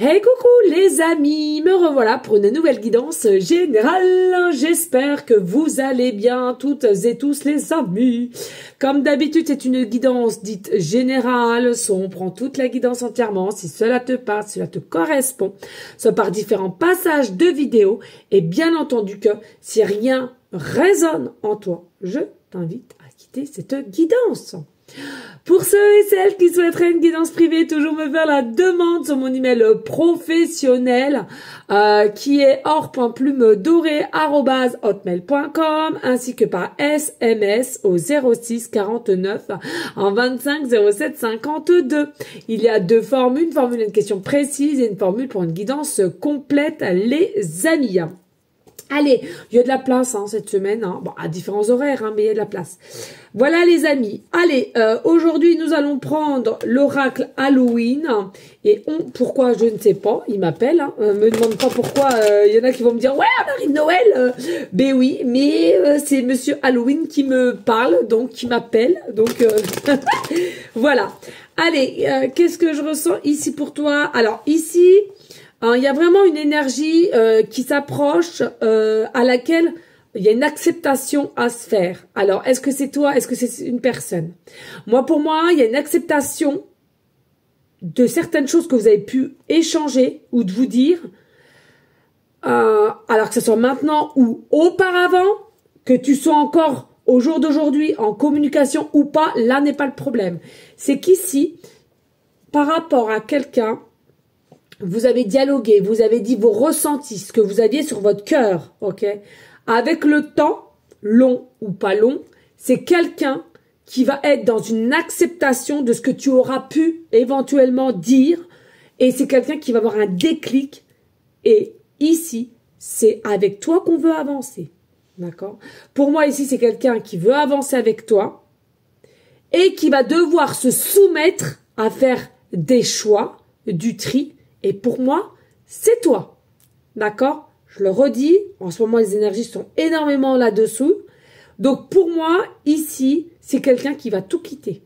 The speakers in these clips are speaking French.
Hey coucou les amis, me revoilà pour une nouvelle guidance générale. J'espère que vous allez bien toutes et tous les amis. Comme d'habitude, c'est une guidance dite générale, soit on prend toute la guidance entièrement, si cela te parle, si cela te correspond, soit par différents passages de vidéos, et bien entendu que si rien résonne en toi, je t'invite à quitter cette guidance. Pour ceux et celles qui souhaiteraient une guidance privée, toujours me faire la demande sur mon email professionnel qui est or.plumedorée@hotmail.com ainsi que par SMS au 06 49 25 07 52. Il y a deux formules, une formule à une question précise et une formule pour une guidance complète, les amis. Allez, il y a de la place cette semaine, bon, à différents horaires, mais il y a de la place. Voilà les amis. Allez, aujourd'hui nous allons prendre l'oracle Halloween et pourquoi je ne sais pas, il m'appelle, me demande pas pourquoi, il y en a qui vont me dire ouais on arrive Noël, ben oui, mais c'est Monsieur Halloween qui me parle, donc qui m'appelle, donc voilà. Allez, qu'est-ce que je ressens ici pour toi? Alors ici, il y a vraiment une énergie qui s'approche, à laquelle il y a une acceptation à se faire. Alors, est-ce que c'est toi? Est-ce que c'est une personne? Moi, pour moi, il y a une acceptation de certaines choses que vous avez pu échanger ou de vous dire, alors que ce soit maintenant ou auparavant, que tu sois encore au jour d'aujourd'hui en communication ou pas, là n'est pas le problème. C'est qu'ici, par rapport à quelqu'un, vous avez dialogué, vous avez dit vos ressentis, ce que vous aviez sur votre cœur, ok? Avec le temps, long ou pas long, c'est quelqu'un qui va être dans une acceptation de ce que tu auras pu éventuellement dire, et c'est quelqu'un qui va avoir un déclic, et ici, c'est avec toi qu'on veut avancer, d'accord? Pour moi, ici, c'est quelqu'un qui veut avancer avec toi, et qui va devoir se soumettre à faire des choix, du tri. Et pour moi, c'est toi. D'accord? Je le redis, en ce moment, les énergies sont énormément là-dessous. Donc, pour moi, ici, c'est quelqu'un qui va tout quitter.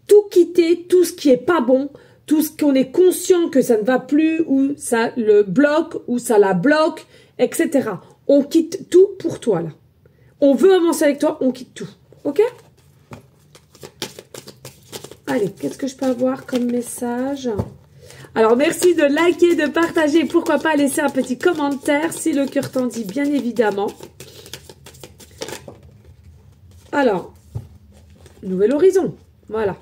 Tout quitter, tout ce qui est pas bon, tout ce qu'on est conscient que ça ne va plus, ou ça le bloque, ou ça la bloque, etc. On quitte tout pour toi, là. On veut avancer avec toi, on quitte tout. Ok? Allez, qu'est-ce que je peux avoir comme message ? Alors, merci de liker, de partager et pourquoi pas laisser un petit commentaire si le cœur t'en dit, bien évidemment. Alors, nouvel horizon, voilà.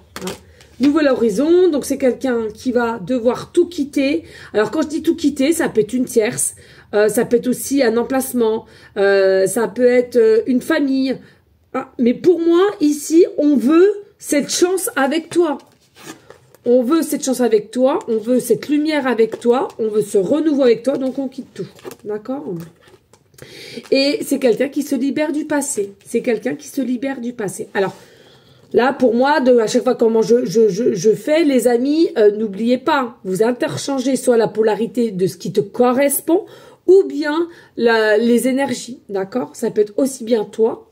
Nouvel horizon, donc c'est quelqu'un qui va devoir tout quitter. Alors, quand je dis tout quitter, ça peut être une tierce, ça peut être aussi un emplacement, ça peut être une famille. Mais pour moi, ici, on veut cette chance avec toi. On veut cette chance avec toi, on veut cette lumière avec toi, on veut ce renouveau avec toi, donc on quitte tout. D'accord? Et c'est quelqu'un qui se libère du passé. C'est quelqu'un qui se libère du passé. Alors, là, pour moi, à chaque fois comment je fais, les amis, n'oubliez pas, vous interchangez soit la polarité de ce qui te correspond, ou bien les énergies. D'accord? Ça peut être aussi bien toi,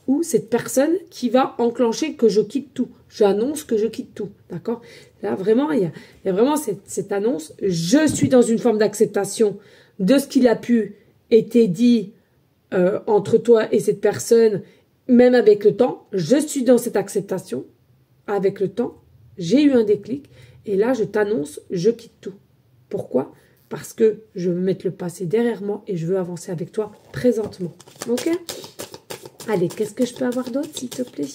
ou cette personne qui va enclencher que je quitte tout. J'annonce que je quitte tout, d'accord? Là, vraiment, il y a vraiment cette annonce. Je suis dans une forme d'acceptation de ce qu'il a pu été dit entre toi et cette personne, même avec le temps. Je suis dans cette acceptation avec le temps. J'ai eu un déclic et là, je t'annonce, je quitte tout. Pourquoi? Parce que je veux mettre le passé derrière moi et je veux avancer avec toi présentement. Ok? Allez, qu'est-ce que je peux avoir d'autre, s'il te plaît?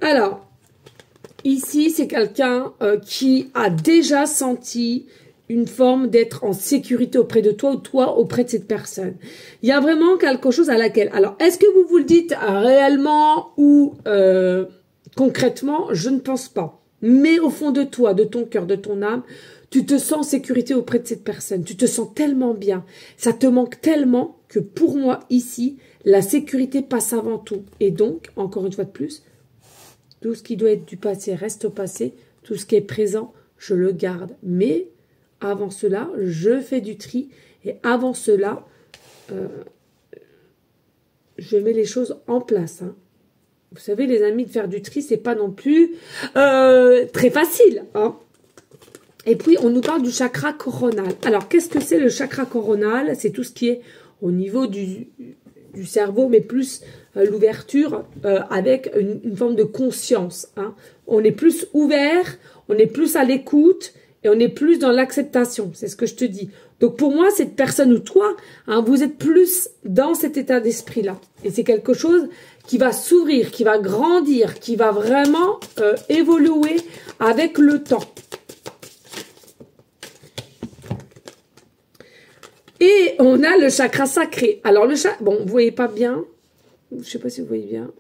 Alors, ici, c'est quelqu'un qui a déjà senti une forme d'être en sécurité auprès de toi ou toi auprès de cette personne. Il y a vraiment quelque chose à laquelle... Alors, est-ce que vous vous le dites réellement ou concrètement? Je ne pense pas. Mais au fond de toi, de ton cœur, de ton âme, tu te sens en sécurité auprès de cette personne. Tu te sens tellement bien. Ça te manque tellement que pour moi, ici, la sécurité passe avant tout. Et donc, encore une fois de plus, tout ce qui doit être du passé reste au passé. Tout ce qui est présent, je le garde. Mais avant cela, je fais du tri. Et avant cela, je mets les choses en place. Hein. Vous savez, les amis, de faire du tri, c'est pas non plus très facile. Hein. Et puis, on nous parle du chakra coronal. Alors, qu'est-ce que c'est le chakra coronal? C'est tout ce qui est au niveau du cerveau, mais plus l'ouverture avec une forme de conscience. Hein. On est plus ouvert, on est plus à l'écoute et on est plus dans l'acceptation. C'est ce que je te dis. Donc, pour moi, cette personne ou toi, hein, vous êtes plus dans cet état d'esprit-là. Et c'est quelque chose qui va s'ouvrir, qui va grandir, qui va vraiment évoluer avec le temps. Et on a le chakra sacré. Alors, le chakra... Bon, vous voyez pas bien. Je sais pas si vous voyez bien.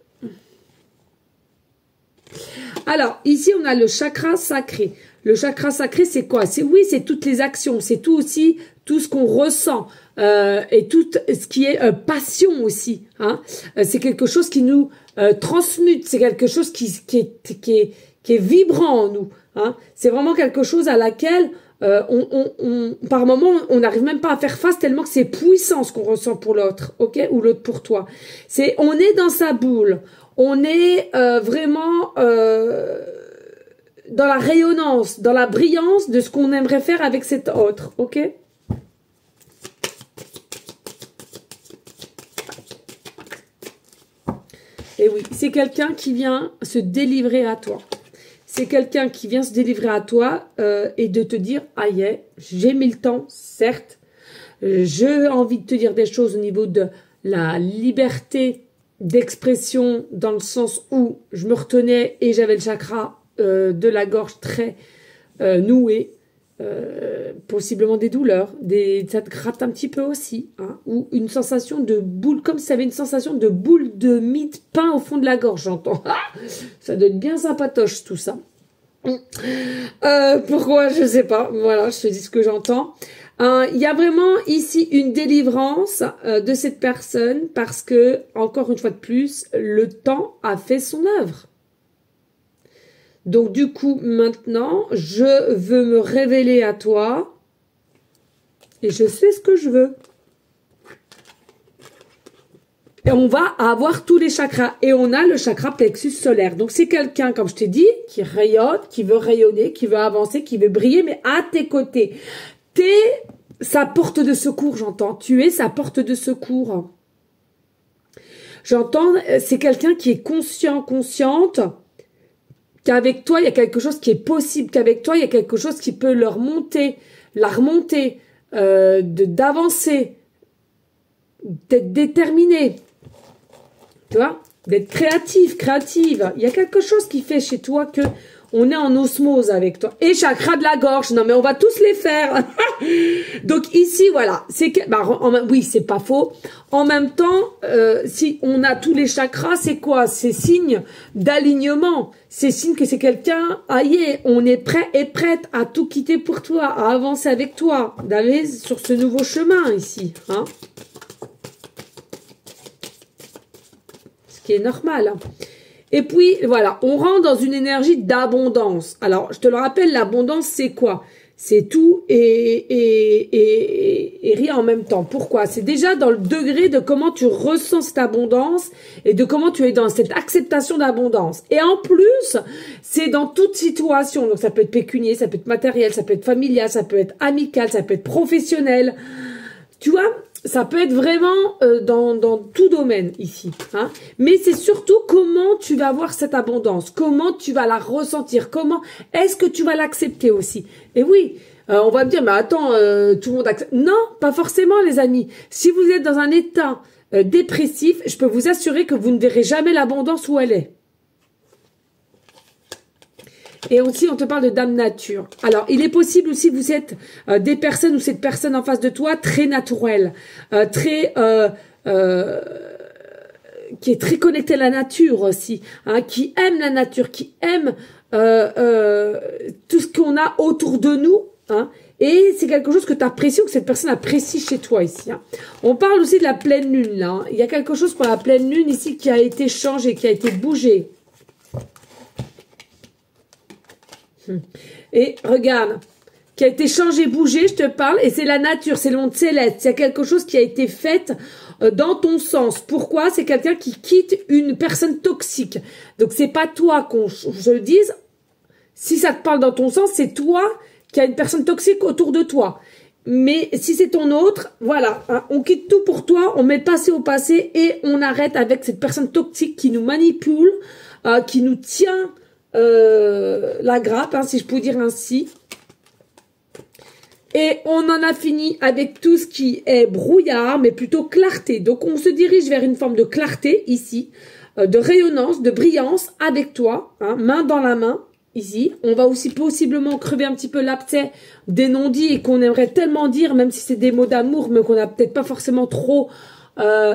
Alors, ici, on a le chakra sacré. Le chakra sacré, c'est quoi? Oui, c'est toutes les actions. C'est tout aussi, tout ce qu'on ressent. Et tout ce qui est passion aussi. Hein. C'est quelque chose qui nous transmute. C'est quelque chose qui est vibrant en nous. Hein. C'est vraiment quelque chose à laquelle... par moment, on n'arrive même pas à faire face tellement que c'est puissant ce qu'on ressent pour l'autre, ok, ou l'autre pour toi. On est dans sa boule, on est vraiment dans la rayonnance, dans la brillance de ce qu'on aimerait faire avec cet autre, ok. Et oui, c'est quelqu'un qui vient se délivrer à toi. C'est quelqu'un qui vient se délivrer à toi et de te dire « Aïe, j'ai mis le temps, certes. J'ai envie de te dire des choses au niveau de la liberté d'expression dans le sens où je me retenais et j'avais le chakra de la gorge très noué. Possiblement des douleurs, ça te gratte un petit peu aussi, hein, ou une sensation de boule, comme si ça avait une sensation de boule de mie de pain au fond de la gorge, j'entends. Ça doit être bien sympatoche tout ça. Pourquoi, je sais pas, voilà, je te dis ce que j'entends. Il y a vraiment ici une délivrance de cette personne parce que, encore une fois de plus, le temps a fait son œuvre. Donc, du coup, maintenant, je veux me révéler à toi et je sais ce que je veux. Et on va avoir tous les chakras. Et on a le chakra plexus solaire. Donc, c'est quelqu'un, comme je t'ai dit, qui rayonne, qui veut rayonner, qui veut avancer, qui veut briller, mais à tes côtés. T'es sa porte de secours, j'entends. Tu es sa porte de secours. J'entends, c'est quelqu'un qui est conscient, consciente, qu'avec toi, il y a quelque chose qui est possible, qu'avec toi, il y a quelque chose qui peut la remonter, d'avancer, d'être déterminé, tu vois, d'être créative. Il y a quelque chose qui fait chez toi que on est en osmose avec toi. Et chakra de la gorge, non mais on va tous les faire. Donc ici, voilà, c'est que, oui, c'est pas faux. En même temps, si on a tous les chakras, c'est quoi? C'est signe d'alignement. C'est signe que c'est quelqu'un, aïe, on est prêt et prête à tout quitter pour toi, à avancer avec toi, d'aller sur ce nouveau chemin ici. Hein, ce qui est normal. Hein. Et puis, voilà, on rentre dans une énergie d'abondance. Alors, je te le rappelle, l'abondance, c'est quoi? C'est tout et rien en même temps. Pourquoi? C'est déjà dans le degré de comment tu ressens cette abondance et de comment tu es dans cette acceptation d'abondance. Et en plus, c'est dans toute situation. Donc, ça peut être pécunier, ça peut être matériel, ça peut être familial, ça peut être amical, ça peut être professionnel. Tu vois? Ça peut être vraiment dans tout domaine ici. Hein. Mais c'est surtout comment tu vas avoir cette abondance. Comment tu vas la ressentir. Comment est-ce que tu vas l'accepter aussi. Et oui, on va me dire, mais attends, tout le monde accepte. Non, pas forcément les amis. Si vous êtes dans un état dépressif, je peux vous assurer que vous ne verrez jamais l'abondance où elle est. Et aussi, on te parle de dame nature. Alors, il est possible aussi, vous êtes des personnes ou cette personne en face de toi très naturelle, qui est très connectée à la nature aussi, hein, qui aime la nature, qui aime tout ce qu'on a autour de nous, hein, et c'est quelque chose que tu apprécies ou que cette personne apprécie chez toi ici. Hein. On parle aussi de la pleine lune, là. Hein. Il y a quelque chose pour la pleine lune ici qui a été changé, qui a été bougé. Et regarde, qui a été changé, bougé, je te parle, et c'est la nature, c'est le monde céleste. Il y a quelque chose qui a été fait dans ton sens. Pourquoi? C'est quelqu'un qui quitte une personne toxique. Donc c'est pas toi qu'on je le dise. Si ça te parle dans ton sens, c'est toi qui a une personne toxique autour de toi. Mais si c'est ton autre, voilà, hein, on quitte tout pour toi, on met le passé au passé et on arrête avec cette personne toxique qui nous manipule, qui nous tient la grappe, hein, si je peux dire ainsi. Et on en a fini avec tout ce qui est brouillard, mais plutôt clarté. Donc on se dirige vers une forme de clarté ici, de rayonnance, de brillance avec toi, hein, main dans la main. Ici, on va aussi possiblement crever un petit peu l'abcès des non-dits et qu'on aimerait tellement dire, même si c'est des mots d'amour, mais qu'on n'a peut-être pas forcément trop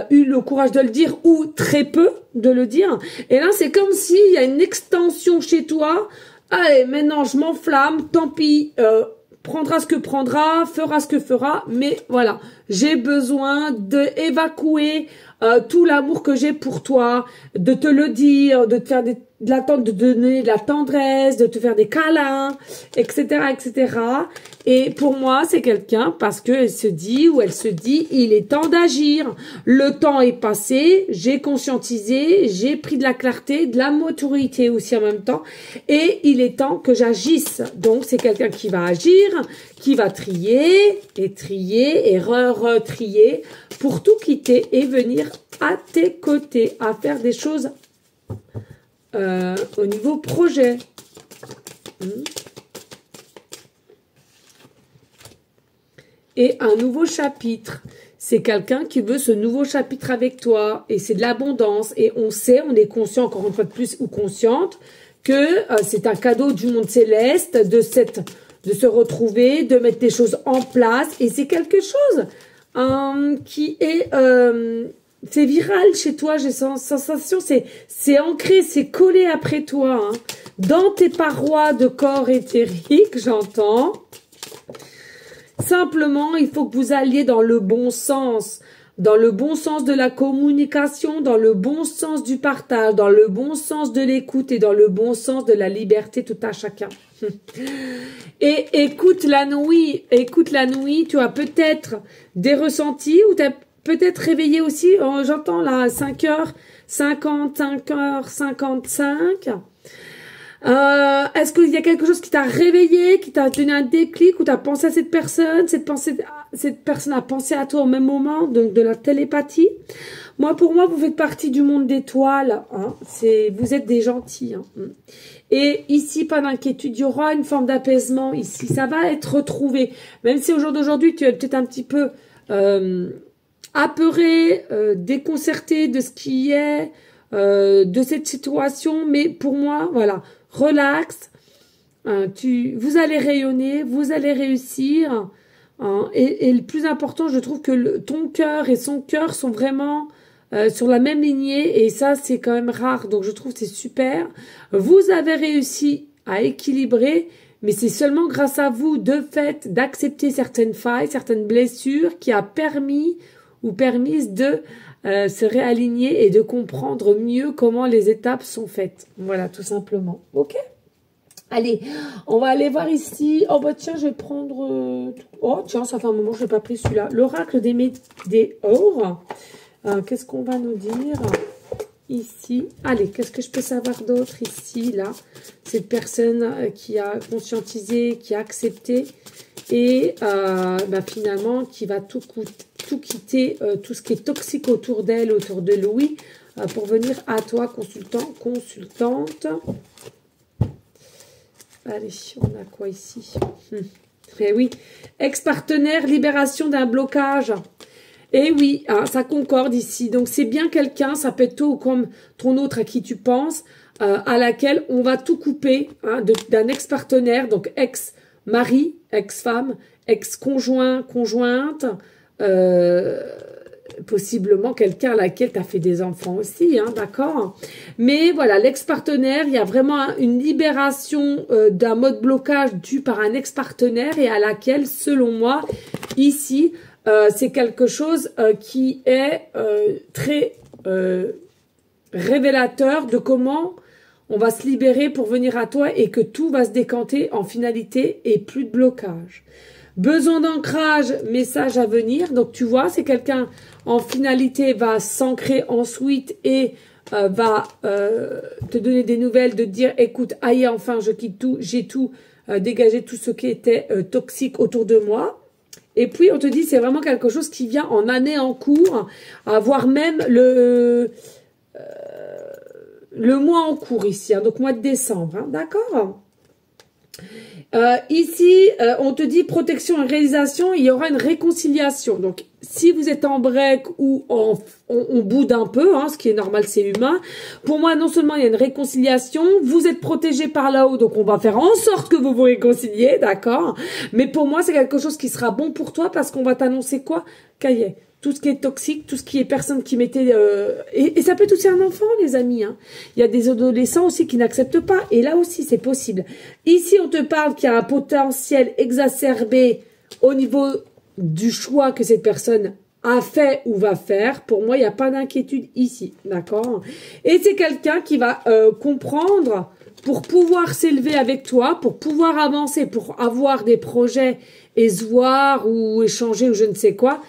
eu le courage de le dire ou très peu de le dire. Et là, c'est comme s'il y a une extension chez toi. Allez, maintenant, je m'enflamme, tant pis, prendra ce que prendra, fera ce que fera, mais voilà, j'ai besoin d'évacuer tout l'amour que j'ai pour toi, de te le dire, de te faire de donner de la tendresse, de te faire des câlins, etc., etc. Et pour moi, c'est quelqu'un parce qu'elle se dit ou elle se dit, il est temps d'agir. Le temps est passé, j'ai conscientisé, j'ai pris de la clarté, de la maturité aussi en même temps, et il est temps que j'agisse. Donc, c'est quelqu'un qui va agir, qui va trier et retrier pour tout quitter et venir à tes côtés, à faire des choses au niveau projet. Et un nouveau chapitre. C'est quelqu'un qui veut ce nouveau chapitre avec toi. Et c'est de l'abondance. Et on sait, on est conscient, encore une fois de plus, ou consciente, que c'est un cadeau du monde céleste, de se retrouver, de mettre des choses en place. Et c'est quelque chose qui est... c'est viral chez toi, j'ai sensation, c'est ancré, c'est collé après toi, hein. Dans tes parois de corps éthérique, j'entends. Simplement, il faut que vous alliez dans le bon sens de la communication, dans le bon sens du partage, dans le bon sens de l'écoute et dans le bon sens de la liberté tout à chacun. Et écoute la nuit, tu as peut-être des ressentis ou tu as peut-être réveillé aussi, j'entends là 5h50, 5h55. Est-ce qu'il y a quelque chose qui t'a réveillé, qui t'a donné un déclic, ou t'as pensé à cette personne a pensé à toi au même moment, donc de la télépathie. Pour moi, vous faites partie du monde d'étoiles, hein. Vous êtes des gentils, hein. Et ici, pas d'inquiétude, il y aura une forme d'apaisement ici. Ça va être retrouvé, même si au jour d'aujourd'hui, tu es peut-être un petit peu apeuré, déconcerté de ce qui est, de cette situation, mais pour moi, voilà, relax, vous allez rayonner, vous allez réussir, hein, et le plus important, je trouve que ton cœur et son cœur sont vraiment sur la même lignée, et ça, c'est quand même rare, donc je trouve que c'est super. Vous avez réussi à équilibrer, mais c'est seulement grâce à vous, de fait, d'accepter certaines failles, certaines blessures, qui a permis ou permise de se réaligner et de comprendre mieux comment les étapes sont faites. Voilà, tout simplement. Ok? Allez, on va aller voir ici. Oh, bah tiens, je vais prendre... Oh, tiens, ça fait un moment que je n'ai pas pris celui-là. L'oracle des Ors. Qu'est-ce qu'on va nous dire ici? Allez, qu'est-ce que je peux savoir d'autre ici, là? Cette personne qui a conscientisé, qui a accepté et finalement qui va tout quitter, tout ce qui est toxique autour d'elle, autour de Louis, pour venir à toi, consultant, consultante. Allez, on a quoi ici? Eh oui, ex-partenaire, libération d'un blocage. Eh oui, hein, ça concorde ici. Donc, c'est bien quelqu'un, ça peut être toi ou comme ton autre à qui tu penses, à laquelle on va tout couper, hein, d'un ex-partenaire, donc ex-mari, ex-femme, ex-conjoint, conjointe, possiblement quelqu'un à laquelle tu as fait des enfants aussi, hein, d'accord? Mais voilà, l'ex-partenaire, il y a vraiment une libération d'un mode blocage dû par un ex-partenaire et à laquelle, selon moi, ici, c'est quelque chose qui est très révélateur de comment on va se libérer pour venir à toi et que tout va se décanter en finalité et plus de blocage. Besoin d'ancrage, message à venir. Donc, tu vois, c'est quelqu'un, en finalité, va s'ancrer ensuite et va te donner des nouvelles, de te dire, écoute, aïe, enfin, je quitte tout, j'ai tout dégagé, tout ce qui était toxique autour de moi. Et puis, on te dit, c'est vraiment quelque chose qui vient en année en cours, voire même le mois en cours ici, hein, donc mois de décembre, hein, d'accord? Ici, on te dit protection et réalisation, il y aura une réconciliation. Donc, si vous êtes en break ou on boude un peu, hein, ce qui est normal, c'est humain. Pour moi, non seulement il y a une réconciliation, vous êtes protégé par là-haut, donc on va faire en sorte que vous vous réconciliez, d'accord? Mais pour moi, c'est quelque chose qui sera bon pour toi parce qu'on va t'annoncer quoi? Cahier. Tout ce qui est toxique, tout ce qui est personne qui mettait... Et ça peut être aussi un enfant, les amis. Hein. Il y a des adolescents aussi qui n'acceptent pas. Et là aussi, c'est possible. Ici, on te parle qu'il y a un potentiel exacerbé au niveau du choix que cette personne a fait ou va faire. Pour moi, il n'y a pas d'inquiétude ici. D'accord? Et c'est quelqu'un qui va comprendre pour pouvoir s'élever avec toi, pour pouvoir avancer, pour avoir des projets et se voir ou échanger ou je ne sais quoi.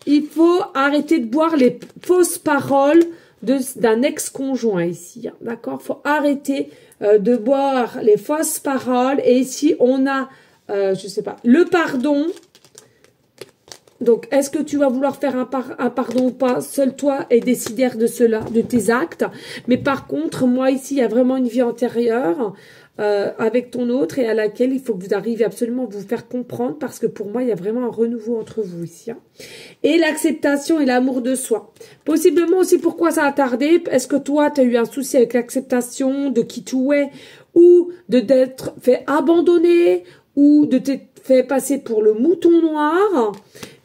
Il faut arrêter de boire les fausses paroles d'un ex-conjoint ici. Hein, d'accord? Il faut arrêter de boire les fausses paroles. Et ici, on a, je sais pas, le pardon. Donc, est-ce que tu vas vouloir faire un pardon ou pas? Seul toi est décidaire de cela, de tes actes. Mais par contre, moi ici, il y a vraiment une vie antérieure avec ton autre et à laquelle il faut que vous arriviez absolument à vous faire comprendre parce que pour moi, il y a vraiment un renouveau entre vous ici. Hein. Et l'acceptation et l'amour de soi. Possiblement aussi pourquoi ça a tardé. Est-ce que toi, tu as eu un souci avec l'acceptation de qui tu es ou de t'être fait abandonner ou de t'être fait passer pour le mouton noir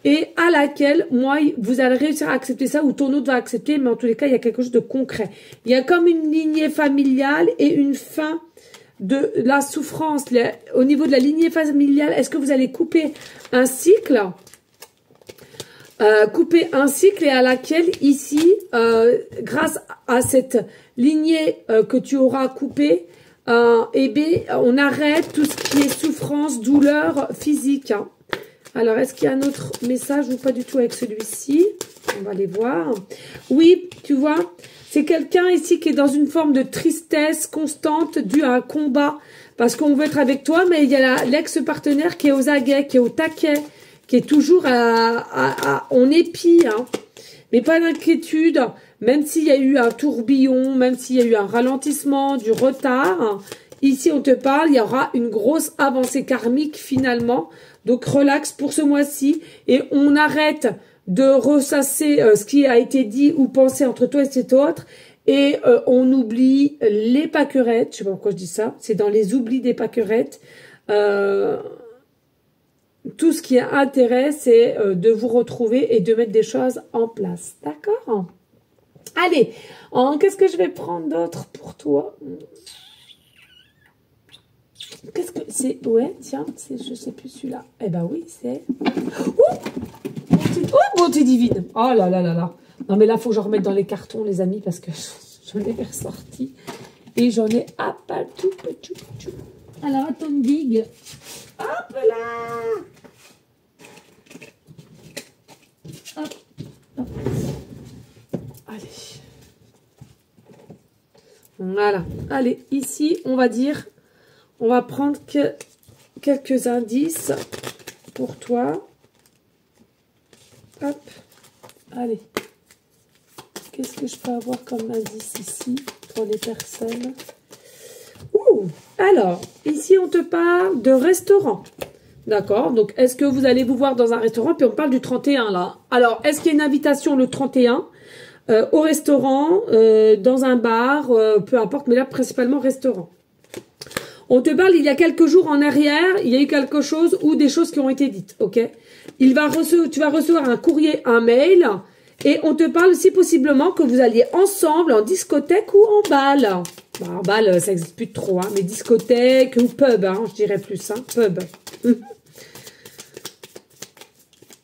et à laquelle, moi, vous allez réussir à accepter ça ou ton autre va accepter, mais en tous les cas, il y a quelque chose de concret. Il y a comme une lignée familiale et une fin de la souffrance. Au niveau de la lignée familiale, est-ce que vous allez couper un cycle et à laquelle ici, grâce à cette lignée que tu auras coupée, eh bien, on arrête tout ce qui est souffrance, douleur physique. Hein. Alors, est-ce qu'il y a un autre message ou pas du tout avec celui-ci? On va aller voir. Oui, tu vois, c'est quelqu'un ici qui est dans une forme de tristesse constante due à un combat. Parce qu'on veut être avec toi, mais il y a l'ex-partenaire qui est aux aguets, qui est au taquet, qui est toujours en épi. Hein. Mais pas d'inquiétude, même s'il y a eu un tourbillon, même s'il y a eu un ralentissement, du retard. Ici, on te parle, il y aura une grosse avancée karmique finalement. Donc, relax pour ce mois-ci et on arrête de ressasser ce qui a été dit ou pensé entre toi et cet autre et on oublie les pâquerettes. Je sais pas pourquoi je dis ça. C'est dans les oublis des pâquerettes. Tout ce qui a intérêt, c'est de vous retrouver et de mettre des choses en place. D'accord? Allez, qu'est-ce que je vais prendre d'autre pour toi? Qu'est-ce que c'est? Ouais, tiens, je sais plus celui-là. Eh ben oui, c'est... Oh, bonté divine. Oh là là là là. Non, mais là, il faut que je remette dans les cartons, les amis, parce que j'en ai ressorti. Et j'en ai à pas tout. Alors, attendez. Hop là. Hop, hop. Allez. Voilà. Allez, ici, on va dire... On va prendre quelques indices pour toi. Hop. Allez. Qu'est-ce que je peux avoir comme indice ici pour les personnes? Ouh. Alors, ici, on te parle de restaurant. D'accord? Donc, est-ce que vous allez vous voir dans un restaurant? Puis on parle du 31 là. Alors, est-ce qu'il y a une invitation le 31 au restaurant, dans un bar, peu importe, mais là, principalement restaurant. On te parle, il y a quelques jours en arrière, il y a eu quelque chose ou des choses qui ont été dites, ok? Tu vas recevoir un courrier, un mail, et on te parle aussi possiblement que vous alliez ensemble en discothèque ou en bal. Bon, en bal, ça n'existe plus trop, hein, mais discothèque ou pub, hein, je dirais plus, hein, pub.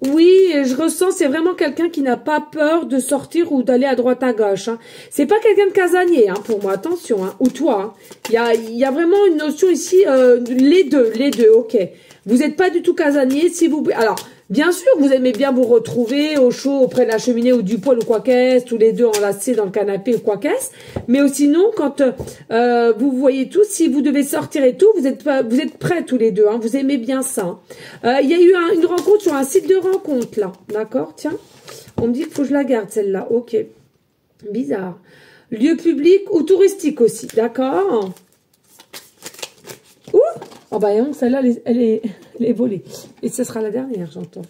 Oui, je ressens, c'est vraiment quelqu'un qui n'a pas peur de sortir ou d'aller à droite à gauche. Hein. C'est pas quelqu'un de casanier, hein, pour moi, attention, hein, ou toi. Hein. Il y a vraiment une notion ici, les deux, ok. Vous n'êtes pas du tout casanier, si vous... Alors, bien sûr, vous aimez bien vous retrouver au chaud auprès de la cheminée ou du poêle ou quoi qu'est-ce, tous les deux enlacés dans le canapé ou quoi qu'est-ce. Mais sinon, quand vous voyez tout, si vous devez sortir et tout, vous êtes prêts tous les deux. Hein, vous aimez bien ça. Il y a eu une rencontre sur un site de rencontre là, d'accord. Tiens, on me dit qu'il faut que je la garde celle-là. Ok, bizarre. Lieu public ou touristique aussi, d'accord. Ouh. Oh bah non, celle-là, elle est volée. Et ce sera la dernière, j'entends.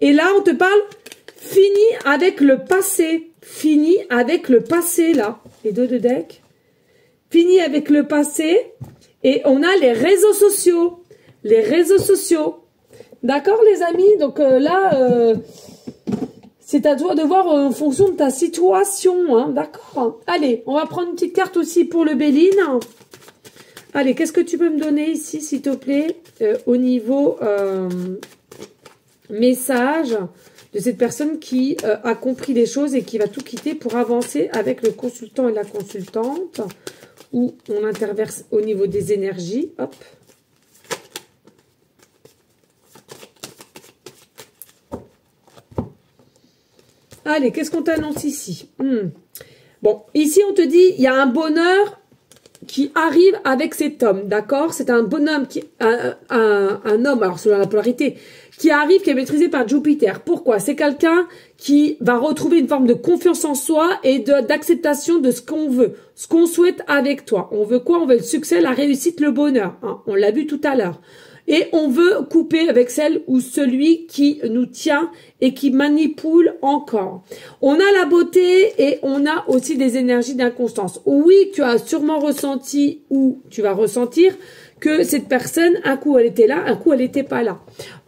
Et là, on te parle, fini avec le passé. Fini avec le passé, là. Les deux de deck. Fini avec le passé. Et on a les réseaux sociaux. Les réseaux sociaux. D'accord, les amis? Donc là, c'est à toi de voir en fonction de ta situation. Hein, d'accord? Allez, on va prendre une petite carte aussi pour le Béline. Allez, qu'est-ce que tu peux me donner ici, s'il te plaît, au niveau message de cette personne qui a compris les choses et qui va tout quitter pour avancer avec le consultant et la consultante, où on interverse au niveau des énergies. Hop. Allez, qu'est-ce qu'on t'annonce ici? Bon, ici, on te dit, il y a un bonheur qui arrive avec cet homme, d'accord? C'est un bonhomme, un homme, alors selon la polarité, qui arrive, qui est maîtrisé par Jupiter. Pourquoi? C'est quelqu'un qui va retrouver une forme de confiance en soi et d'acceptation de ce qu'on veut, ce qu'on souhaite avec toi. On veut quoi? On veut le succès, la réussite, le bonheur. Hein, on l'a vu tout à l'heure. Et on veut couper avec celle ou celui qui nous tient et qui manipule encore. On a la beauté et on a aussi des énergies d'inconstance. Oui, tu as sûrement ressenti ou tu vas ressentir que cette personne, un coup elle était là, un coup elle n'était pas là.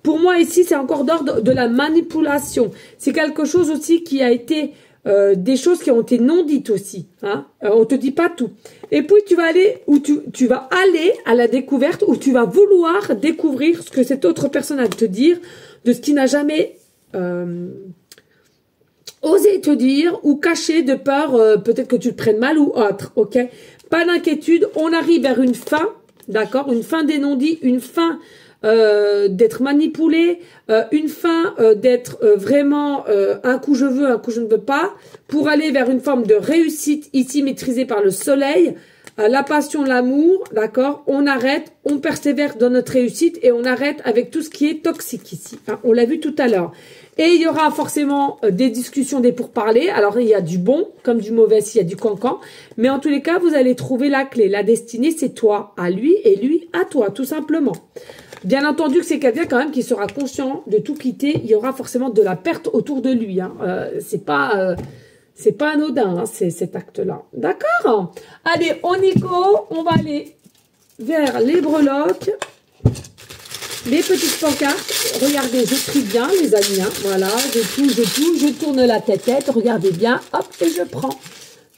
Pour moi ici, c'est encore d'ordre de la manipulation. C'est quelque chose aussi qui a été... des choses qui ont été non dites aussi. Hein. On te dit pas tout. Et puis tu vas aller où tu vas aller à la découverte, où tu vas vouloir découvrir ce que cette autre personne a à te dire, de ce qui n'a jamais osé te dire ou caché de peur peut-être que tu le prennes mal ou autre. Ok. Pas d'inquiétude. On arrive vers une fin, d'accord, une fin des non-dits, une fin d'être manipulé, une fin d'être vraiment un coup je veux, un coup je ne veux pas, pour aller vers une forme de réussite ici maîtrisée par le soleil, la passion, l'amour, d'accord, on arrête, on persévère dans notre réussite et on arrête avec tout ce qui est toxique ici, hein, on l'a vu tout à l'heure. Et il y aura forcément des discussions, des pourparlers. Alors, il y a du bon comme du mauvais, s'il y a du cancan. Mais en tous les cas, vous allez trouver la clé. La destinée, c'est toi à lui et lui à toi, tout simplement. Bien entendu que c'est quelqu'un quand même qui sera conscient de tout quitter. Il y aura forcément de la perte autour de lui. Hein. C'est pas anodin, hein, cet acte-là. D'accord? Allez, on y go. On va aller vers les breloques. Les petites pancartes, regardez, je trie bien les amis, hein, voilà, je touche, je tourne la tête, regardez bien, hop, et je prends.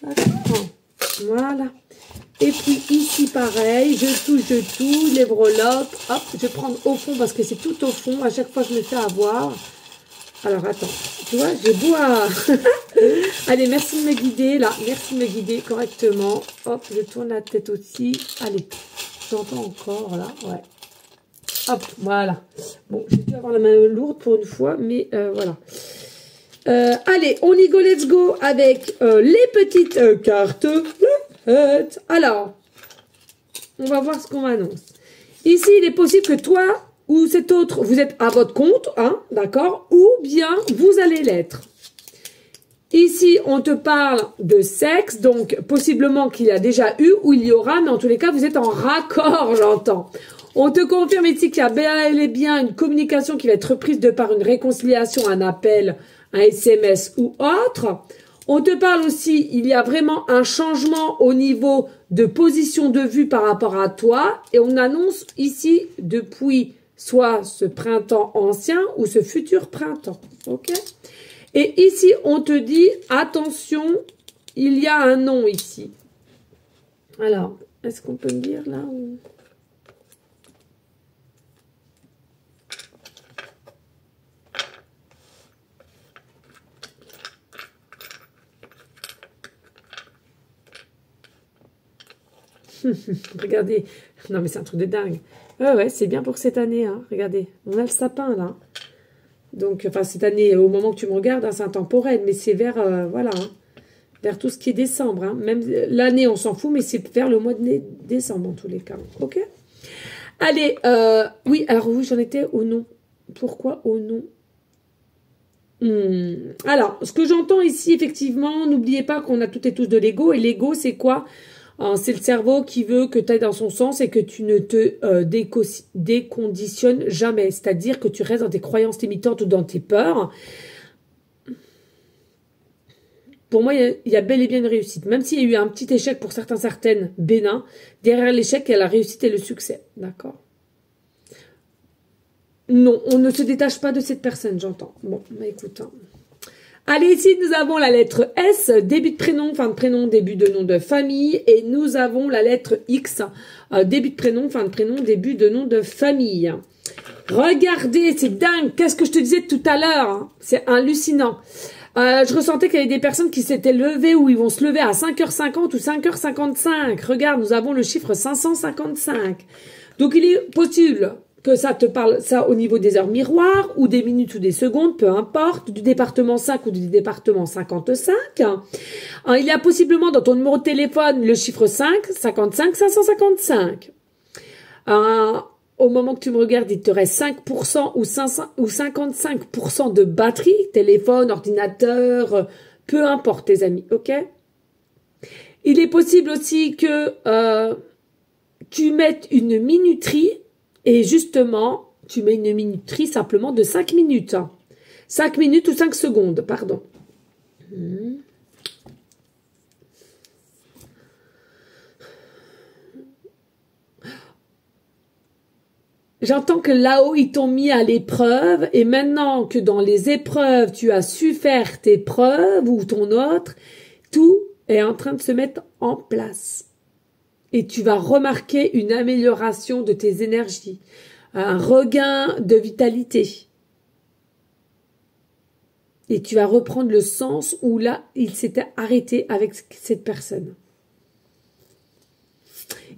D'accord, voilà. Et puis ici pareil, je touche, les breloques, hop, je prends au fond parce que c'est tout au fond, à chaque fois je me fais avoir. Alors attends, tu vois, j'ai beau à... Allez, merci de me guider, là, merci de me guider correctement. Hop, je tourne la tête aussi, allez, j'entends encore, là, ouais. Hop, voilà. Bon, j'ai dû avoir la main lourde pour une fois, mais voilà. Allez, on y go, let's go avec les petites cartes. Alors, on va voir ce qu'on m'annonce. Ici, il est possible que toi ou cet autre, vous êtes à votre compte, hein, d'accord, ou bien vous allez l'être. Ici, on te parle de sexe, donc possiblement qu'il y a déjà eu ou il y aura, mais en tous les cas, vous êtes en raccord, j'entends. On te confirme ici qu'il y a bel et bien une communication qui va être reprise de par une réconciliation, un appel, un SMS ou autre. On te parle aussi, il y a vraiment un changement au niveau de position de vue par rapport à toi. Et on annonce ici depuis soit ce printemps ancien ou ce futur printemps. Ok? Et ici, on te dit, attention, il y a un nom ici. Alors, est-ce qu'on peut me dire là ou... Regardez. Non, mais c'est un truc de dingue. Ouais, c'est bien pour cette année. Hein. Regardez, on a le sapin, là. Donc, enfin, cette année, au moment que tu me regardes, hein, c'est intemporel. Mais c'est vers, voilà, hein, vers tout ce qui est décembre. Hein. Même l'année, on s'en fout, mais c'est vers le mois de décembre, en tous les cas. OK? Allez, oui, alors oui, j'en étais au nom. Pourquoi au nom? Alors, ce que j'entends ici, effectivement, n'oubliez pas qu'on a toutes et tous de l'ego. Et l'ego, c'est quoi? C'est le cerveau qui veut que tu ailles dans son sens et que tu ne te déconditionnes jamais. C'est-à-dire que tu restes dans tes croyances limitantes ou dans tes peurs. Pour moi, il y a bel et bien une réussite. Même s'il y a eu un petit échec pour certaines bénin, derrière l'échec, il y a la réussite et le succès. D'accord? Non, on ne se détache pas de cette personne, j'entends. Bon, bah écoute. Hein. Allez, ici, nous avons la lettre S, début de prénom, fin de prénom, début de nom de famille. Et nous avons la lettre X, début de prénom, fin de prénom, début de nom de famille. Regardez, c'est dingue. Qu'est-ce que je te disais tout à l'heure, hein? C'est hallucinant. Je ressentais qu'il y avait des personnes qui s'étaient levées ou ils vont se lever à 5h50 ou 5h55. Regarde, nous avons le chiffre 555. Donc, il est possible que ça te parle, ça au niveau des heures miroirs, ou des minutes ou des secondes, peu importe, du département 5 ou du département 55. Il y a possiblement dans ton numéro de téléphone le chiffre 5, 55, 555. Au moment que tu me regardes, il te reste 5% ou 55% de batterie, téléphone, ordinateur, peu importe tes amis, ok? Il est possible aussi que tu mettes une minuterie. Et justement, tu mets une minuterie simplement de 5 minutes. 5 minutes ou 5 secondes, pardon. J'entends que là-haut, ils t'ont mis à l'épreuve. Et maintenant que dans les épreuves, tu as su faire tes preuves ou ton autre, tout est en train de se mettre en place. Et tu vas remarquer une amélioration de tes énergies, un regain de vitalité. Et tu vas reprendre le sens où là, il s'était arrêté avec cette personne.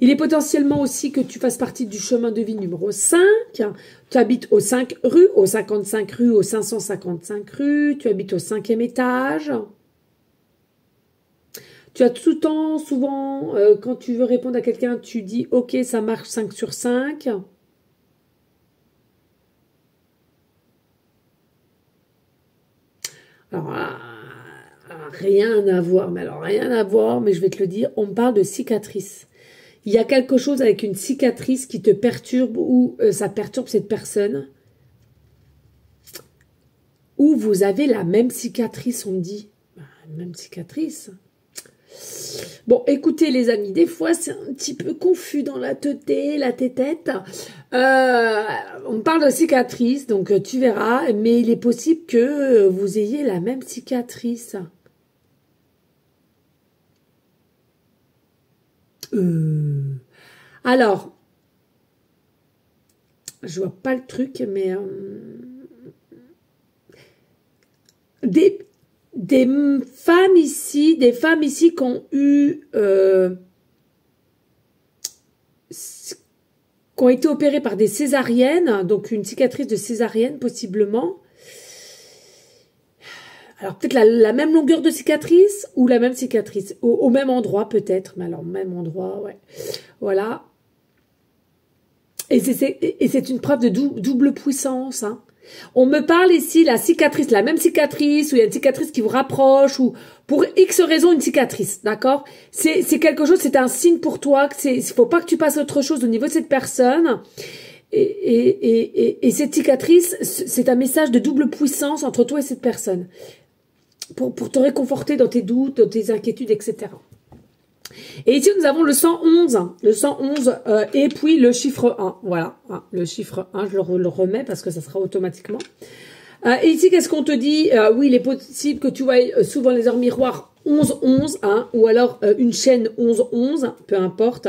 Il est potentiellement aussi que tu fasses partie du chemin de vie numéro 5. Tu habites au 5 rue, au 55 rue, au 555 rue. Tu habites au 5e étage. Tu as tout le temps, souvent, quand tu veux répondre à quelqu'un, tu dis « Ok, ça marche 5 sur 5 ». Alors, rien à voir, mais je vais te le dire, on me parle de cicatrice. Il y a quelque chose avec une cicatrice qui te perturbe ou ça perturbe cette personne. Ou vous avez la même cicatrice, on me dit. Même cicatrice. Bon, écoutez les amis, des fois c'est un petit peu confus dans la tête. On parle de cicatrice, donc tu verras, mais il est possible que vous ayez la même cicatrice. Alors, je vois pas le truc, mais des femmes ici qui ont eu qui ont été opérées par des césariennes, donc une cicatrice de césarienne possiblement. Alors peut-être la même longueur de cicatrice ou la même cicatrice au même endroit peut-être, mais alors même endroit, ouais. Voilà. Et c'est une preuve de double puissance, hein. On me parle ici la cicatrice, la même cicatrice, ou il y a une cicatrice qui vous rapproche, ou pour X raison une cicatrice, d'accord? C'est quelque chose, c'est un signe pour toi, il faut pas que tu passes autre chose au niveau de cette personne. Et cette cicatrice, c'est un message de double puissance entre toi et cette personne. Pour te réconforter dans tes doutes, dans tes inquiétudes, etc. Et ici, nous avons le 111, et puis le chiffre 1. Voilà, le chiffre 1, je le remets parce que ça sera automatiquement. Et ici, qu'est-ce qu'on te dit? Oui, il est possible que tu vois souvent les heures miroirs 11-11, hein, ou alors une chaîne 11-11, peu importe.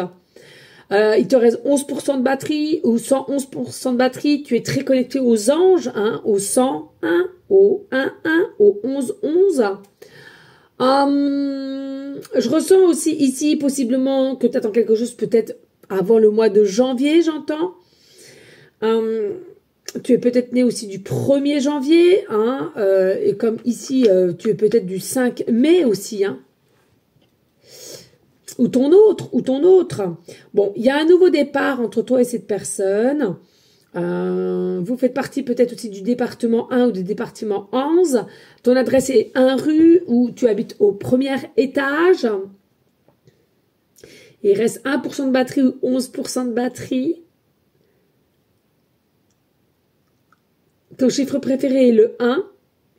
Il te reste 11% de batterie ou 111% de batterie. Tu es très connecté aux anges, hein, au 101, au 11-11. Je ressens aussi ici, possiblement, que tu attends quelque chose peut-être avant le mois de janvier, j'entends. Tu es peut-être né aussi du 1er janvier, hein, et comme ici, tu es peut-être du 5 mai aussi, hein. Ou ton autre. Bon, il y a un nouveau départ entre toi et cette personne. Vous faites partie peut-être aussi du département 1 ou du département 11. Ton adresse est 1 rue où tu habites au premier étage. Il reste 1% de batterie ou 11% de batterie. Ton chiffre préféré est le 1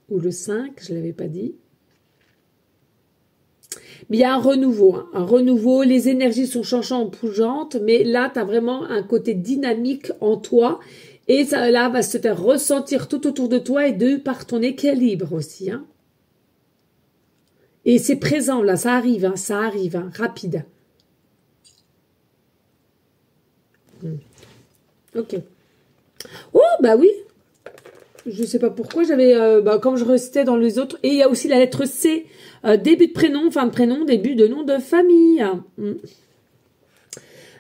ou le 5, je ne l'avais pas dit. Mais il y a un renouveau, hein, un renouveau, les énergies sont changeantes, bougeantes, mais là, tu as vraiment un côté dynamique en toi, et ça là va se faire ressentir tout autour de toi et par ton équilibre aussi. Hein. Et c'est présent, là, ça arrive, hein, rapide. Ok. Oh, bah oui. Je sais pas pourquoi, j'avais, comme je restais dans les autres, et il y a aussi la lettre C, début de prénom, fin de prénom, début de nom de famille.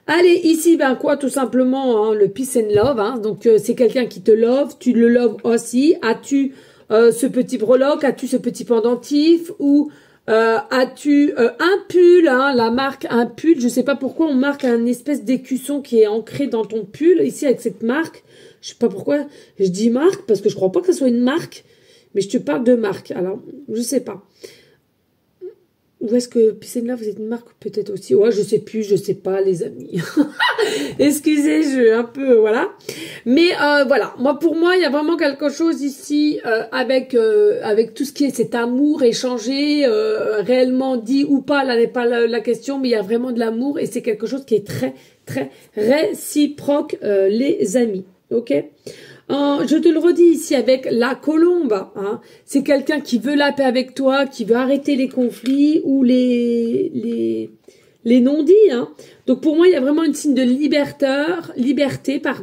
Allez, ici, tout simplement, hein, le peace and love, hein, donc c'est quelqu'un qui te love, tu le loves aussi, as-tu ce petit breloque, as-tu ce petit pendentif, ou as-tu un pull, hein, la marque, un pull, je sais pas pourquoi on marque un espèce d'écusson qui est ancré dans ton pull, ici avec cette marque. Je sais pas pourquoi je dis marque, parce que je crois pas que ce soit une marque, mais je te parle de marque. Alors, je sais pas. Ou est-ce que Peace and Love, vous êtes une marque peut-être aussi? Ouais, je sais plus, je sais pas, les amis. Excusez, je un peu, voilà. Mais voilà, pour moi, il y a vraiment quelque chose ici avec tout ce qui est cet amour échangé, réellement dit ou pas, là n'est pas la question, mais il y a vraiment de l'amour et c'est quelque chose qui est très, très réciproque, les amis. Ok, je te le redis ici avec la colombe, hein, c'est quelqu'un qui veut la paix avec toi, qui veut arrêter les conflits ou les non-dits. Hein. Donc pour moi, il y a vraiment une signe de liberté,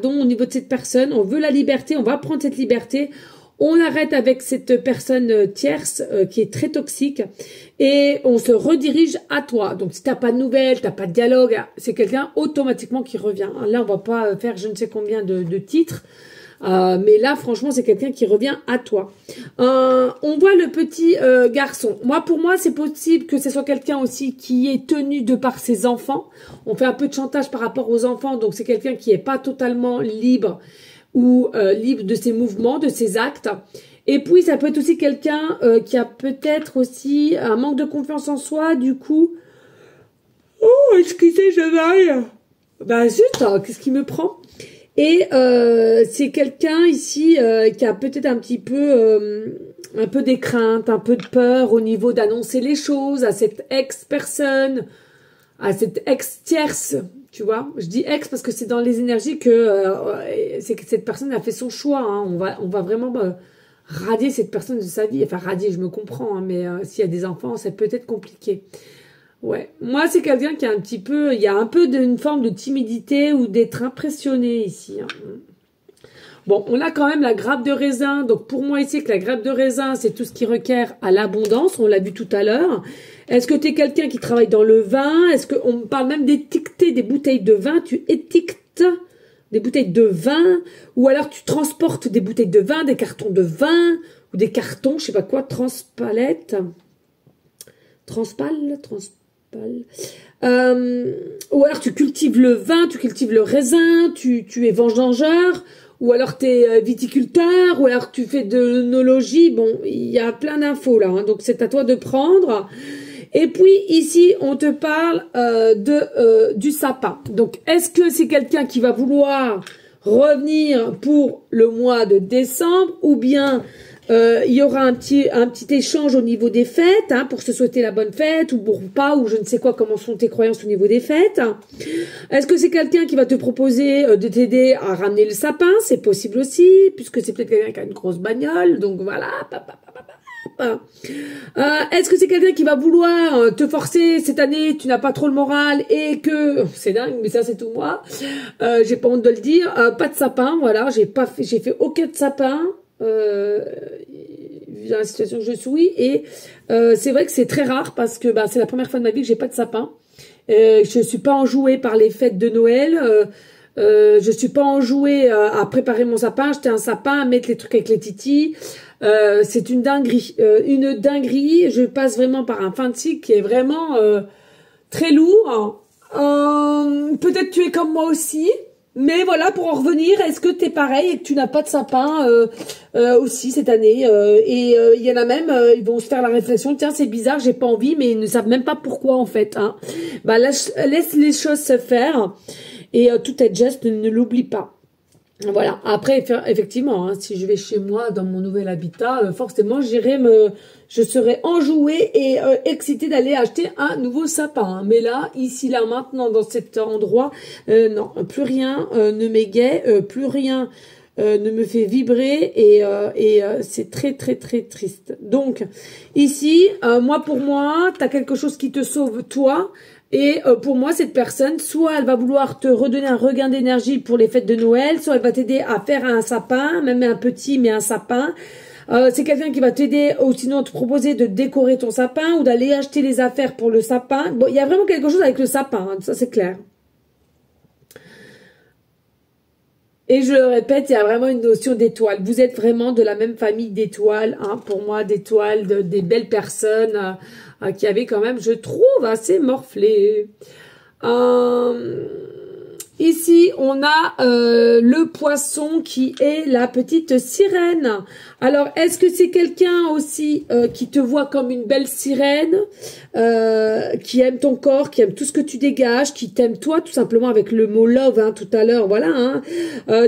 au niveau de cette personne. On veut la liberté, on va prendre cette liberté. On arrête avec cette personne tierce qui est très toxique et on se redirige à toi. Donc si t'as pas de nouvelles, t'as pas de dialogue, c'est quelqu'un automatiquement qui revient. Là, on va pas faire je ne sais combien de titres, mais là, franchement, c'est quelqu'un qui revient à toi. On voit le petit garçon. Pour moi, c'est possible que ce soit quelqu'un aussi qui est tenu de par ses enfants. On fait un peu de chantage par rapport aux enfants, donc c'est quelqu'un qui est pas totalement libre ou libre de ses mouvements, de ses actes. Et puis, ça peut être aussi quelqu'un qui a peut-être aussi un manque de confiance en soi, du coup. Oh, excusez, je vaille. Bah zut, qu'est-ce qui me prend? Et c'est quelqu'un ici qui a peut-être un peu des craintes, un peu de peur au niveau d'annoncer les choses à cette ex-personne, à cette ex-tierce. Tu vois, je dis ex parce que c'est dans les énergies que c'est que cette personne a fait son choix. Hein. On va vraiment radier cette personne de sa vie. Enfin, radier, je me comprends, hein, mais s'il y a des enfants, ça peut être compliqué. Ouais, moi c'est quelqu'un qui a il y a un peu d'une forme de timidité ou d'être impressionné ici. Hein. Bon, on a quand même la grappe de raisin. Donc pour moi ici, que la grappe de raisin, c'est tout ce qui requiert à l'abondance. On l'a vu tout à l'heure. Est-ce que tu es quelqu'un qui travaille dans le vin? Est-ce qu'on me parle même d'étiqueter des bouteilles de vin? Tu étiquetes des bouteilles de vin? Ou alors tu transportes des bouteilles de vin, des cartons de vin? Ou des cartons, je sais pas quoi, transpalette? Ou alors tu cultives le vin, tu cultives le raisin, tu es vendangeur, ou alors tu es viticulteur, ou alors tu fais de l'œnologie. Bon, il y a plein d'infos là, hein, donc c'est à toi de prendre. Et puis ici, on te parle du sapin. Donc, est-ce que c'est quelqu'un qui va vouloir revenir pour le mois de décembre, ou bien il y aura un petit échange au niveau des fêtes, hein, pour se souhaiter la bonne fête, ou pour pas, ou je ne sais quoi, comment sont tes croyances au niveau des fêtes. Est-ce que c'est quelqu'un qui va te proposer de t'aider à ramener le sapin? C'est possible aussi, puisque c'est peut-être quelqu'un qui a une grosse bagnole, donc voilà. Est-ce que c'est quelqu'un qui va vouloir te forcer cette année, tu n'as pas trop le moral et que c'est dingue, mais ça c'est tout moi, j'ai pas honte de le dire, pas de sapin, voilà, j'ai fait aucun de sapin dans la situation que je suis. Et c'est vrai que c'est très rare parce que c'est la première fois de ma vie que j'ai pas de sapin. Je suis pas enjouée par les fêtes de Noël. Je suis pas enjouée à préparer mon sapin, acheter un sapin, à mettre les trucs avec les titis. C'est une dinguerie. Une dinguerie. Je passe vraiment par un fin de cycle qui est vraiment très lourd. Peut-être tu es comme moi aussi. Mais voilà, pour en revenir, est-ce que t'es pareil et que tu n'as pas de sapin aussi cette année il y en a même, ils vont se faire la réflexion, tiens, c'est bizarre, j'ai pas envie, mais ils ne savent même pas pourquoi en fait. Hein. Laisse les choses se faire et tout est geste, ne l'oublie pas. Voilà. Après, effectivement, hein, si je vais chez moi dans mon nouvel habitat, forcément, je serai enjouée et excitée d'aller acheter un nouveau sapin. Hein. Mais là, ici, là, maintenant, dans cet endroit, non, plus rien ne m'égaie, plus rien ne me fait vibrer et c'est très, très, très triste. Donc, ici, pour moi, t'as quelque chose qui te sauve, toi. Et pour moi, cette personne, soit elle va vouloir te redonner un regain d'énergie pour les fêtes de Noël, soit elle va t'aider à faire un sapin, même un petit, mais un sapin. C'est quelqu'un qui va t'aider, ou sinon te proposer de décorer ton sapin, ou d'aller acheter les affaires pour le sapin. Bon, il y a vraiment quelque chose avec le sapin, hein, ça c'est clair. Et je le répète, il y a vraiment une notion d'étoile. Vous êtes vraiment de la même famille d'étoiles, hein, pour moi, d'étoiles, des belles personnes qui avaient quand même, je trouve, assez morflé. Ici, on a le poisson qui est la petite sirène. Alors, est-ce que c'est quelqu'un aussi qui te voit comme une belle sirène, qui aime ton corps, qui aime tout ce que tu dégages, qui t'aime toi, tout simplement avec le mot love, hein, tout à l'heure, voilà. Hein.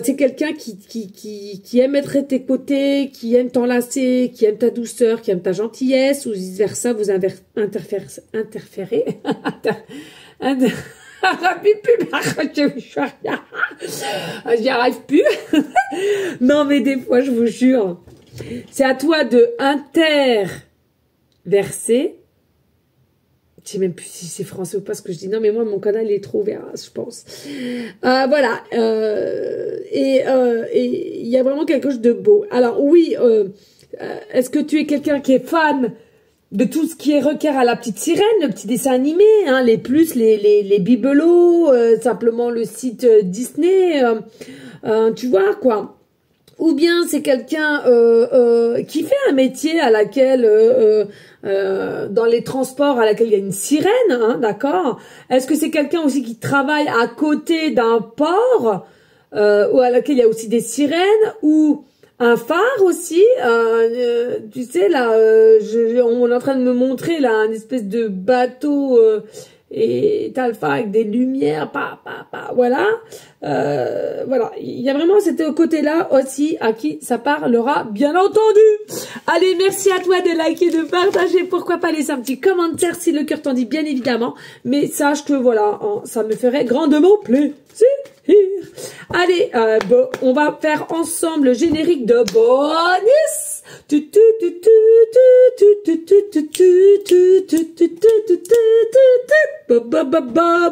C'est quelqu'un qui aime être à tes côtés, qui aime t'enlacer, qui aime ta douceur, qui aime ta gentillesse, ou vice-versa, vous interférez. J'y arrive plus. Non, mais des fois, je vous jure, c'est à toi de interverser. Je sais même plus si c'est français ou pas ce que je dis. Non, mais moi, mon canal est trop ouvert, je pense. Voilà. Et il y a vraiment quelque chose de beau. Alors, oui, est-ce que tu es quelqu'un qui est fan de tout ce qui est requiert à la petite sirène, le petit dessin animé, hein, les plus, les bibelots, simplement le site Disney, tu vois, quoi. Ou bien c'est quelqu'un qui fait un métier à laquelle, dans les transports, à laquelle il y a une sirène, hein, d'accord. Est-ce que c'est quelqu'un aussi qui travaille à côté d'un port, ou à laquelle il y a aussi des sirènes, ou un phare aussi, tu sais, là, on est en train de me montrer, là, un espèce de bateau, et t'as le phare avec des lumières, voilà. Voilà, il y a vraiment cet côté-là aussi à qui ça parlera, bien entendu. Allez, merci à toi de liker, de partager, pourquoi pas laisser un petit commentaire si le cœur t'en dit, bien évidemment. Mais sache que, voilà, hein, ça me ferait grandement plaisir. Allez, bon, on va faire ensemble le générique de bonus.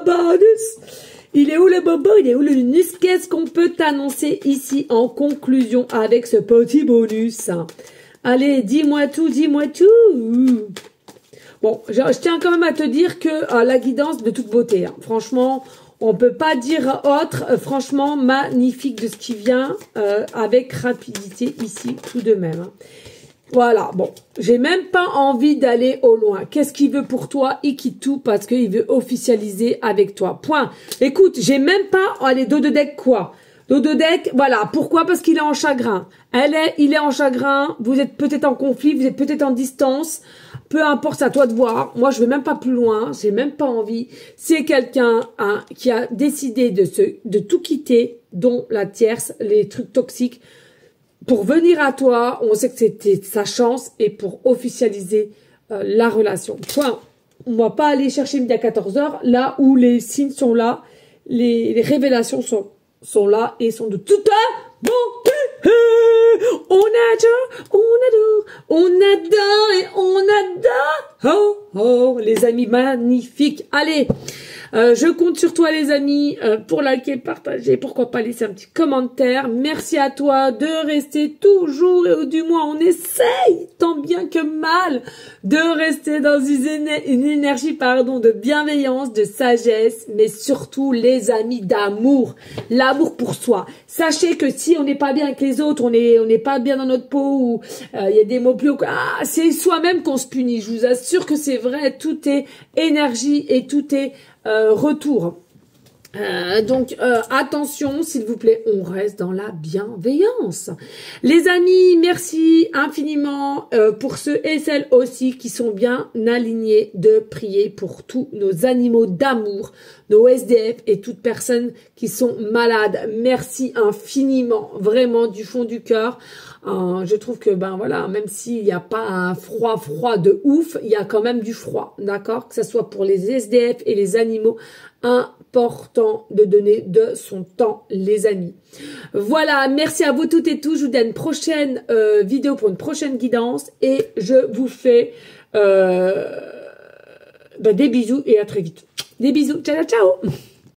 Bonus. Il est où le bobo? Il est où le bonus? Qu'est-ce qu'on peut t'annoncer ici en conclusion avec ce petit bonus? Allez, dis-moi tout, dis-moi tout. Bon, je tiens quand même à te dire que la guidance de toute beauté, hein, franchement, on peut pas dire autre, franchement, magnifique de ce qui vient avec rapidité ici, tout de même. Hein. Voilà, bon, j'ai même pas envie d'aller au loin. Qu'est-ce qu'il veut pour toi? Il quitte tout parce qu'il veut officialiser avec toi. Point. Écoute, j'ai même pas... Allez, dos de deck quoi? Dos de deck, voilà. Pourquoi? Parce qu'il est en chagrin. Il est en chagrin. Vous êtes peut-être en conflit, vous êtes peut-être en distance. Peu importe, c'est à toi de voir. Moi, je vais même pas plus loin. J'ai même pas envie. C'est quelqu'un qui a décidé de tout quitter, dont la tierce, les trucs toxiques, pour venir à toi. On sait que c'était sa chance et pour officialiser la relation. Point. On va pas aller chercher midi à 14h, là où les signes sont là, les révélations sont là et sont de toute beauté. On adore, on adore, on adore et on adore. Oh, oh, les amis magnifiques. Allez, Je compte sur toi les amis pour liker, partager, pourquoi pas laisser un petit commentaire. Merci à toi de rester toujours, et du moins on essaye tant bien que mal de rester dans une énergie de bienveillance, de sagesse, mais surtout les amis d'amour, l'amour pour soi. Sachez que si on n'est pas bien avec les autres, on n'est pas bien dans notre peau, ou il y a des mots plus hauts, c'est soi-même qu'on se punit. Je vous assure que c'est vrai, tout est énergie et tout est retour. Donc attention s'il vous plaît, on reste dans la bienveillance. Les amis, merci infiniment pour ceux et celles aussi qui sont bien alignés de prier pour tous nos animaux d'amour, nos SDF et toutes personnes qui sont malades. Merci infiniment, vraiment du fond du cœur. Je trouve que voilà, même s'il n'y a pas un froid de ouf, il y a quand même du froid, d'accord, que ce soit pour les SDF et les animaux. Important de donner de son temps les amis. Voilà, merci à vous toutes et tous. Je vous dis à une prochaine vidéo pour une prochaine guidance et je vous fais des bisous et à très vite. Des bisous, ciao ciao.